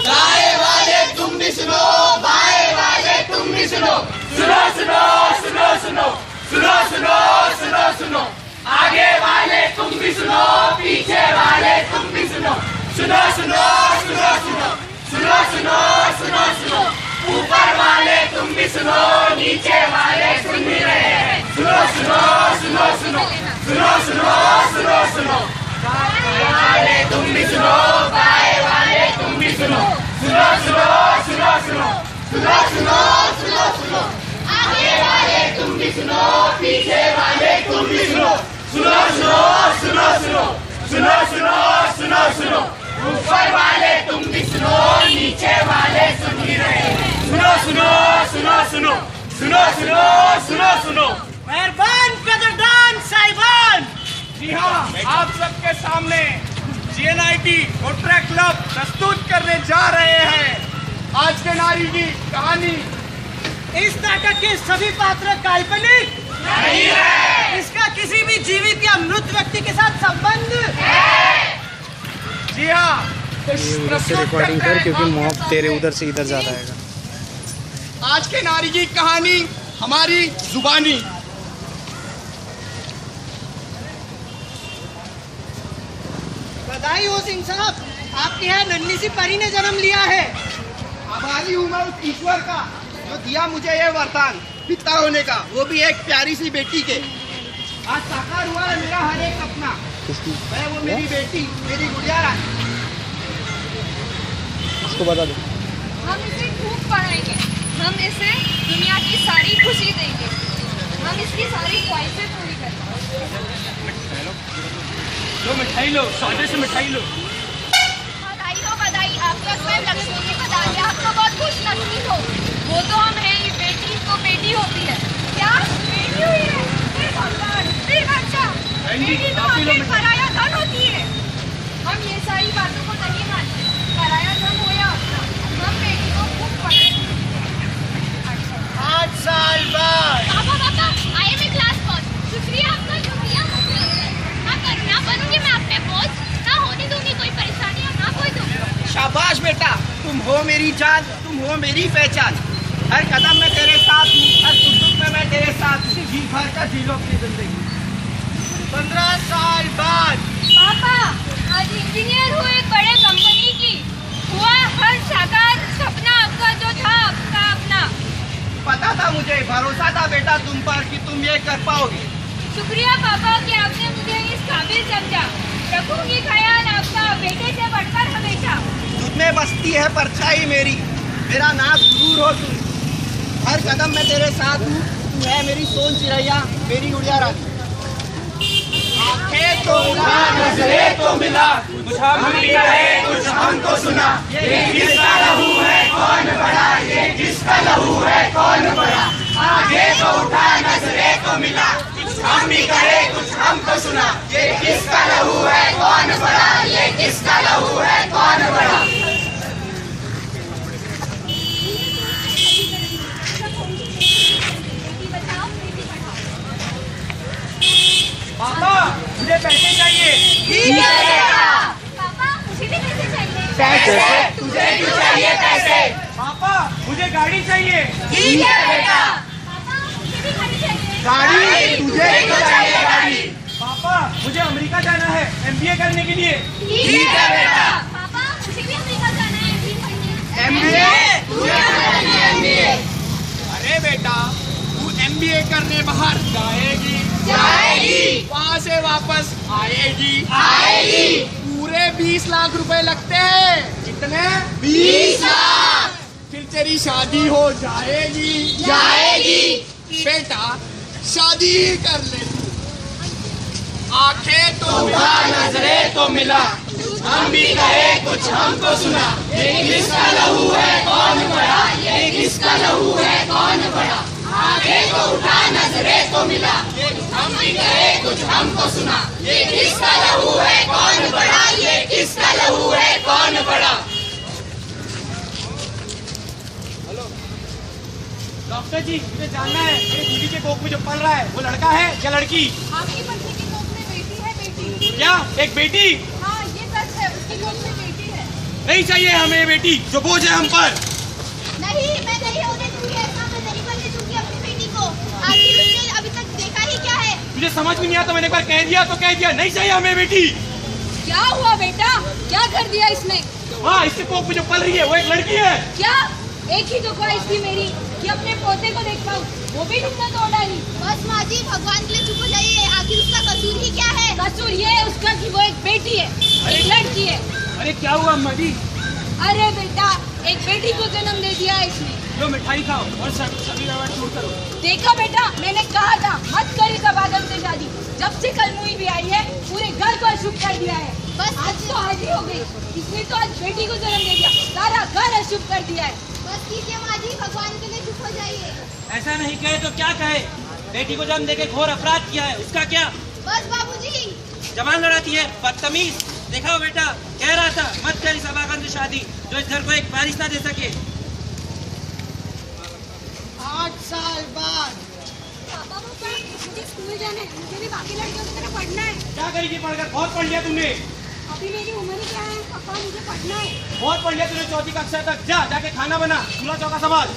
दाएं वाले तुम भी सुनो, बाएं वाले तुम भी सुनो, सुनो सुनो सुनो सुनो सुनो सुनो सुनो सुनो, आगे वाले तुम भी सुनो, पीछे वाले तुम भी सुनो, सुनो सुनो सुनो सुनो सुनो सुनो सुनो सुनो, ऊपर वाले तुम भी सुनो, नीचे वाले सुन भी रहे हैं, सुनो सुनो सुनो सुनो सुनो सुनो सुनो सुनो, दाएं वाले तुम भी सुनो, बाएं वाले तुम भी सुनो, सुनो सुनो सुनो सुनो सुनो सुनो सुनो सुनो, आगे वाले तुम भी सुनो, पीछे वाले तुम भी सुनो, सुनो सुनो सुनो सुनो सुनो सुनो सुनो सुनो, ऊपर वाले तुम भी सुनो, नीचे वाले सुन ही रहे हैं, सुनो सुनो सुनो सुनो सुनो सुनो सुनो सुनो। मेहरबान कदरदान साहिबान, जी हाँ, आप सबके सामने GNIT रोटरी क्लब प्रस्तुत करने जा रहे हैं आज के नारी की कहानी। इस नाटक के सभी पात्र काल्पनिक नहीं है, इसका किसी भी जीवित या मृत व्यक्ति के साथ संबंध है। जी हाँ, ये उधर से रिकॉर्डिंग कर, क्योंकि मॉब तेरे उधर से इधर जा रहा है। आज के नारी की कहानी हमारी जुबानी। बधाई हो सिंह साहब, आपके यहाँ नन्ही सी परी ने जन्म लिया है। आभारी हूँ मैं उस ईश्वर का जो दिया मुझे ये वरदान पिता होने का, वो भी एक प्यारी सी बेटी के। आज साकार हुआ है मेरा हर एक सपना, मैं वो मेरी बेटी, मेरी गुड़िया रानी। इसको बता दो। हम इसे खूब पढ़ाएंगे, हम इसे दुनिया की सारी खुशी देंगे, हम इसकी सारी ख्वाहिशें पूरी करेंगे। लो मिठाई लो, सौदे से मिठाई लो। बधाई, आपका स्वयं लक्ष्मी की बधाई, आप तो बहुत खुश नसीब हो। वो तो हम हैं ही, बेटी तो बेटी होती है। क्या बेटी हुई है? फिर भगवान, फिर बच्चा, बेटी तो आखिर पराया धन होती है। हम ये सारी बातों को नहीं मानते, पराया धन हो या अपना, हम बेटी को खूब पढ़ाएंगे। 8 साल बाद पापा, I am a class first. शुक्रिया आपका, शुक्रिया। हाँ, ना बनूंगी मैं अपने बोझ, ना होने दूंगी कोई परेशानी और ना कोई दुख। शाबाश बेटा, तुम हो मेरी जान, तुम हो मेरी पहचान। हर कदम में तेरे साथ हूँ, हर सुख दुख में मैं तेरे साथ हूँ। जी भर का जी लो अपनी जिंदगी। 15 साल बाद पापा, आज इंजीनियर हुए एक बड़े कंपनी की, हुआ हर साकार सपना आपका जो था आपका अपना। पता था मुझे, भरोसा था बेटा तुम पर कि तुम ये कर पाओगे। शुक्रिया पापा कि आपने मुझे इस काबिल समझा। रखूंगी ख्याल आपका बेटे से बढ़कर हमेशा। तुझ में बसती है परछाई मेरी, मेरा नाज गुरूर हो तुम। हर कदम में तेरे साथ हूँ, तू है मेरी सोन चिड़ैया, मेरी गुड़िया रानी। आंखें तो मिला, नजरें तो मिला, कुछ हम भी कहे, कुछ हमको सुना, ये किसका लहू है कौन बड़ा, ये किसका लहू है कौन बड़ा, आगे तो उठा नजरें तो मिला, कुछ हम भी कहे, कुछ हमको सुना, ये किसका लहू है कौन बड़ा, ये किसका लहू है कौन बड़ा। पापा मुझे पैसे चाहिए। पापा, मुझे भी पैसे चाहिए। पैसे तुझे क्यों चाहिए पैसे? पापा मुझे गाड़ी चाहिए। ठीक है बेटा। पापा, मुझे भी गाड़ी चाहिए। गाड़ी तुझे क्यों चाहिए गाड़ी? पापा मुझे अमेरिका जाना है MBA करने के लिए। ठीक है बेटा। पापा, मुझे भी अमेरिका जाना है MBA तुझे करनी है MBA। अरे बेटा, तू MBA करने बाहर जाएगी, वहाँ से वापस आएगी। पूरे 20 लाख रुपए लगते हैं। कितने? 20 लाख। फिर तेरी शादी हो जाएगी। बेटा शादी ही कर ले। आंखें तो उठा नजरें तो मिला, हम भी कहे कुछ हमको सुना, ये किसका लहू है कौन बड़ा, ये किसका लहू है कौन बड़ा, आगे तो उठा नजरें तो मिला, हम भी कहे कुछ हमको सुना, ये किसका लहू है कौन बड़ा, ये किसका लहू है कौन बड़ा। डॉक्टर जी मुझे जानना है, मेरे दीदी के कोख में जो पल रहा है वो लड़का है या लड़की? आपकी पत्नी की कोख में बेटी है, बेटी। क्या एक बेटी? हाँ, ये सच है। नहीं चाहिए हमें ये बेटी जो बोझ है हम पर। नहीं, मैं नहीं होने दूंगी ऐसा, मैं नहीं बनने दूंगी अपनी बेटी को। आखिर उसने अभी तक देखा ही क्या है? तुझे समझ में नहीं आता, मैंने एक बार कह दिया तो कह दिया, नहीं चाहिए हमें बेटी। क्या हुआ बेटा, क्या कर दिया इसने? हाँ, इसके कोख में जो पल रही है वो एक लड़की है। क्या एक ही तो ख्वाहिश थी मेरी कि अपने पोते को देख पाऊं, वो भी तुमने तोड़ डाली। बस माँ जी, भगवान के लिए चुप हो जाइए। आखिर उसका कसूर ही क्या है? कसूर ये है उसका कि वो एक बेटी है, एक लड़की है। अरे क्या हुआ अम्मा जी? अरे बेटा, एक बेटी को जन्म दे दिया है इसने। लो मिठाई खाओ और सभी व्यवहार छोड़ करो। देखा बेटा, मैंने कहा था मत करी तबादल से शादी। जब से कल मुई भी आई है पूरे घर को अशुभ कर दिया है। बस आज तो आज ही हो गई, इसने तो आज बेटी को जन्म दे दिया, सारा घर अशुभ कर दिया है। बस कीजिए माँ जी, भगवान के लिए चुप हो जाइए। ऐसा नहीं कहे तो क्या कहे? बेटी को जन्म देके घोर अपराध किया है, उसका क्या? बस बाबूजी। जवान लड़ाती है, बदतमीज। देखा हो बेटा, कह रहा था मत कर इस अभागन से शादी जो इस घर को एक बारिश ना दे सके। 8 साल बाद पापा मुझे स्कूल जाना है, मुझे भी बाकी लड़कियों की तरह पढ़ना है। क्या करेगी पढ़कर? बहुत पढ़ लिया तुमने। अभी मेरी उम्र ही क्या है पापा, मुझे पढ़ना है। बहुत पढ़ लिया तूने, चौथी कक्षा तक जा, जाके खाना बना, चूल्हा चौका संभाल।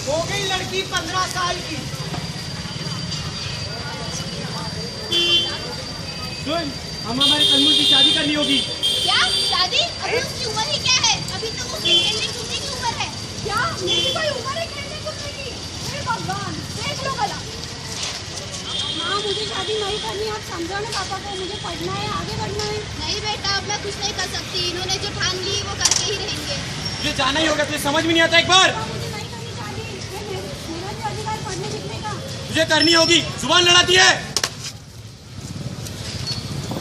हो गई लड़की 15 साल की। सुन, हम हमारे तन्मूल की शादी करनी होगी। क्या शादी? अभी उसकी उम्र ही क्या है? अभी तो उसकी खेलने कूदने की उम्र है। क्या मेरी कोई उम्र है खेलने कूदने की? अरे भगवान, देख लो भला। माँ, मुझे शादी नहीं करनी, आप समझो ना पापा को, मुझे पढ़ना है, आगे बढ़ना है। नहीं बेटा, अब मैं कुछ नहीं कर सकती, इन्होंने जो ठान ली वो करके ही रहेंगे। तुझे जाना ही होगा, तुझे समझ में नहीं आता एक बार? मुझे नहीं करनी शादी, मेरा भी अधिकार पढ़ने लिखने का। तुझे करनी होगी, जुबान लड़ाती है।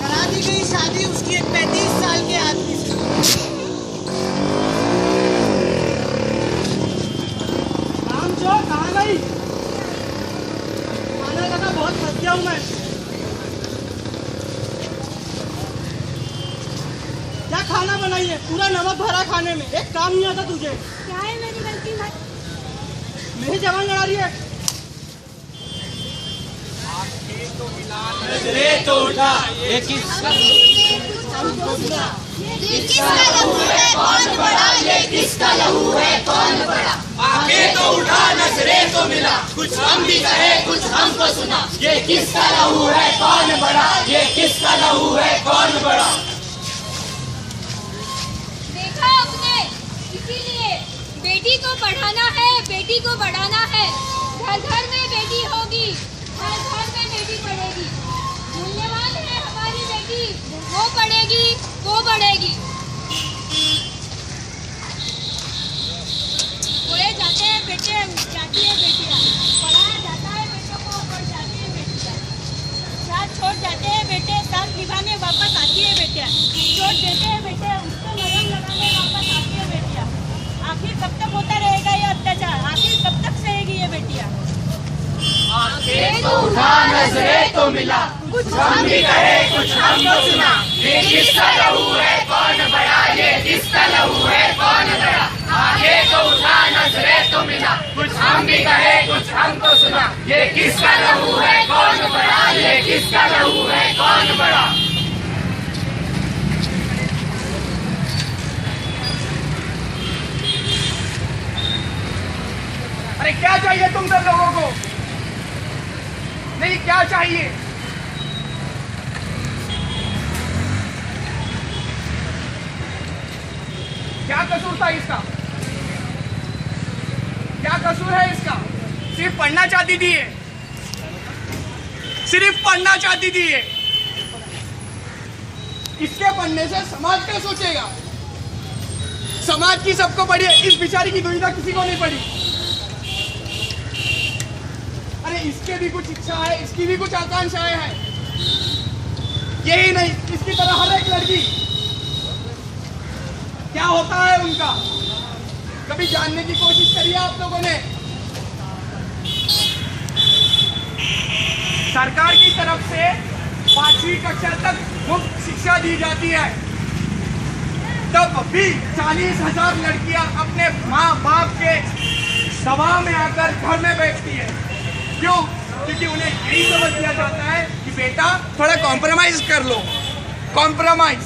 करा दी गई शादी उसकी एक 35 साल के आदमी से। काम चोर कहाँ गई? खाना खाना बहुत थक गया हूँ मैं। क्या खाना बनाई है? पूरा नमक भरा खाने में, एक काम नहीं आता तुझे। क्या है मेरी गलती? मेरी जवान लड़ा रही है। नजरे तो उठा, ये किसका लहू है कौन बड़ा? ये किसका लहू है कौन बड़ा? आगे तो उठा, नजरे तो मिला, कुछ हम भी कहे कुछ हमको सुना। ये किसका लहू है कौन बड़ा? ये किसका लहू है कौन बड़ा? देखा आपने, इसीलिए बेटी को पढ़ाना है, बेटी को बढ़ाना है। घर घर में बेटी होगी, घर घर में बेटी पढ़ेगी। मूल्यवान है हमारी बेटी, वो पढ़ेगी, वो बढ़ेगी। बोले जाते हैं बेटे, जाती है बेटियाँ। पढ़ाया जाता है बेटों को, पढ़ जाती है बेटियाँ। साथ छोड़ जाते हैं बेटे, साथ निभाने वापस आती है बेटियाँ। छोड़ देते हैं बेटे, उसको मरहम लगाने वापस आती है बेटियाँ। आखिर कब तक होता रहेगा ये अत्याचार? आखिर कब तक सहेगी ये बेटियाँ? आगे तो उठा, नजरे तो मिला, कुछ हम भी कहे कुछ हमको सुना। ये किसका लहू है कौन बड़ा? ये किसका लहू है कौन बड़ा? आगे तो उठा, नजरे तो मिला, कुछ हम भी कहे कुछ हमको सुना। ये किसका लहू है कौन बड़ा? ये किसका लहू है कौन बड़ा? अरे क्या चाहिए तुम सब लोगों को? नहीं, क्या चाहिए? क्या कसूर था इसका? क्या कसूर है इसका? सिर्फ पढ़ना चाहती थी ये, सिर्फ पढ़ना चाहती थी ये। इसके पढ़ने से समाज क्या सोचेगा? समाज की सबको पढ़ी है, इस बेचारी की दुविधा किसी को नहीं पड़ी। अरे इसके भी कुछ इच्छा है, इसकी भी कुछ आकांक्षाएं हैं। यही नहीं, इसकी तरह हर एक लड़की, क्या होता है उनका, कभी जानने की कोशिश करिए आप लोगों ने। सरकार की तरफ से 5वीं कक्षा तक मुफ्त शिक्षा दी जाती है, तब भी 40,000 लड़कियां अपने माँ बाप के दबाव में आकर घर में बैठती है। क्यों? क्योंकि उन्हें यही समझ दिया जाता है कि बेटा थोड़ा कॉम्प्रोमाइज कर लो, कॉम्प्रोमाइज।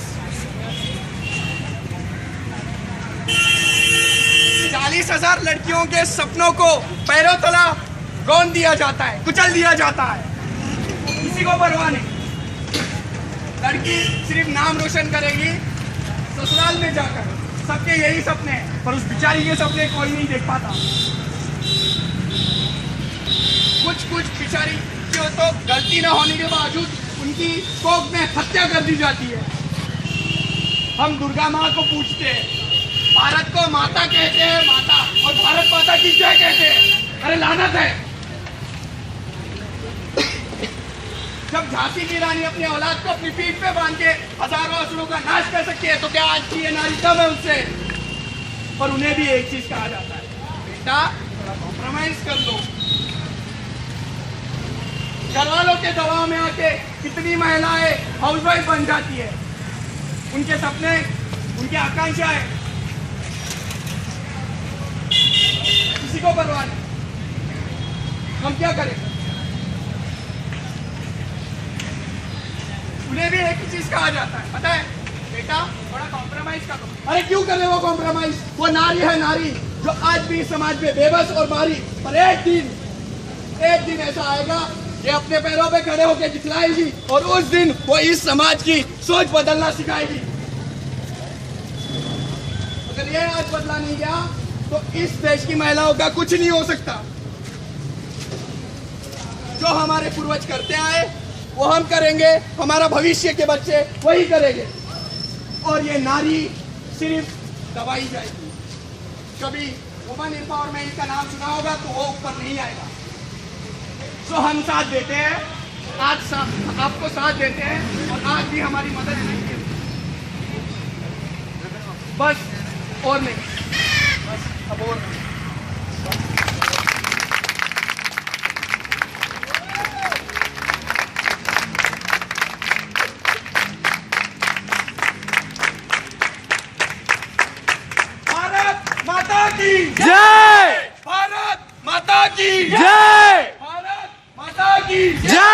40,000 लड़कियों के सपनों को पैरों तला रौंद दिया जाता है, कुचल दिया जाता है। किसी को परवाह नहीं। लड़की सिर्फ नाम रोशन करेगी ससुराल में जाकर। सबके यही सपने हैं, पर उस बेचारी के सपने कोई नहीं देख पाता। कुछ बेचारी की तो गलती न होने के बावजूद उनकी कोख में हत्या कर दी जाती है। हम दुर्गा माँ को पूछते हैं, भारत को माता कहते हैं, माता, और भारत माता की जय कहते हैं। अरे लानत है। जब झांसी की रानी अपनी औलाद को अपनी पीठ पे बांध के हजारों असुरों का नाश कर सकती है, तो क्या आज की ये नारी कम है उससे? पर उन्हें भी एक चीज कहा जाता है, बेटा थोड़ा कॉम्प्रोमाइज कर लो। घरवालों के दबाव में आके कितनी महिलाएं हाउसवाइफ बन जाती है। उनके सपने, उनकी आकांक्षाएं किसी को परवाह नहीं। हम क्या करें? उन्हें भी एक ही चीज कहा जाता है, पता है, बेटा थोड़ा कॉम्प्रोमाइज कर लो। अरे क्यों कर रहे वो कॉम्प्रोमाइज? वो नारी है, नारी जो आज भी समाज में बेबस और मारी, पर एक दिन ऐसा आएगा, ये अपने पैरों पे खड़े होकर दिखलाएगी, और उस दिन वो इस समाज की सोच बदलना सिखाएगी। अगर ये आज बदला नहीं गया तो इस देश की महिलाओं का कुछ नहीं हो सकता। जो हमारे पूर्वज करते आए वो हम करेंगे, हमारा भविष्य के बच्चे वही करेंगे, और ये नारी सिर्फ दबाई जाएगी। कभी वुमन एम्पावरमेंट का नाम सुना होगा तो वो ऊपर नहीं आएगा। तो हम साथ देते हैं, आज आपको साथ देते हैं, और आज भी हमारी मदद करेंगे। बस और नहीं, बस अब और नहीं। भारत माता की जय! भारत माता की जय! भारत माता की जय!